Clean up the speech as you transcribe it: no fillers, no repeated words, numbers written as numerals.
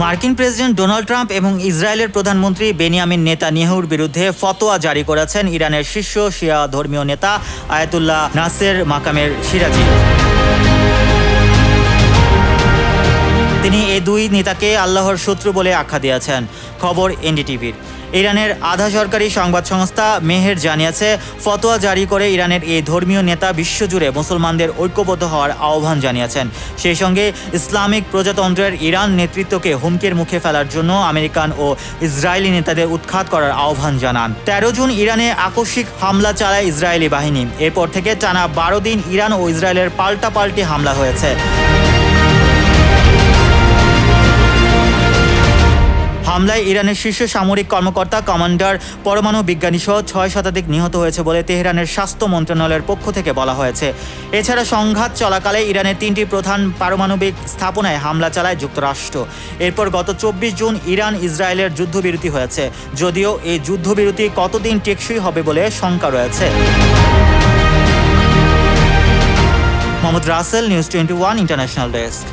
মার্কিন president Donald Trump এবং ইসরায়েলের প্রধানমন্ত্রী বেনিয়ামিন নেতানিয়াহুর বিরুদ্ধে ফতোয়া জারি করেছেন ইরানের শীর্ষ শিয়া ধর্মীয় নেতা আয়াতুল্লাহ নাসের মাকামের সিরাজি। তিনি এই দুই নেতাকে আল্লাহর শত্রু বলে আখ্যা দিয়েছেন। খবর এনডিটিভির। ইরানের আধা সরকারি সংবাদ সংস্থা মেহের জানিয়েছে, ফতোয়া জারি করে ইরানের এই ধর্মীয় নেতা বিশ্বজুড়ে মুসলমানদের ঐক্যবদ্ধ হওয়ার আহ্বান জানিয়েছেন। সেই সঙ্গে ইসলামিক প্রজাতন্ত্রের ইরান নেতৃত্বকে হুমকির মুখে ফেলার জন্য আমেরিকান ও ইসরায়েলি নেতাদের উৎখাত করার আহ্বান জানান। 13 জুন ইরানে আকস্মিক হামলা চালায় ইসরায়েলি বাহিনী। এরপর থেকে টানা 12 দিন ইরান ও ইসরায়েলের পাল্টাপাল্টি হামলা হয়েছে। হামলায় ইরানের শীর্ষ সামরিক কর্মকর্তা, কমান্ডার, পরমাণু বিজ্ঞানী সহ 6 শতাধিক নিহত হয়েছে বলে তেহরানের স্বাস্থ্য মন্ত্রণালয়ের পক্ষ থেকে বলা হয়েছে। এছাড়া সংঘাত চলাকালে ইরানের 3টি প্রধান পারমাণবিক স্থাপনায় হামলা চালায় যুক্তরাষ্ট্র। এরপর গত 24 জুন ইরান ইসরায়েলের যুদ্ধবিরতি হয়েছে, যদিও এই যুদ্ধবিরতি কতদিন টেকসই হবে বলে শঙ্কা রয়েছে। Mohammad Rasel, news 21 international desk.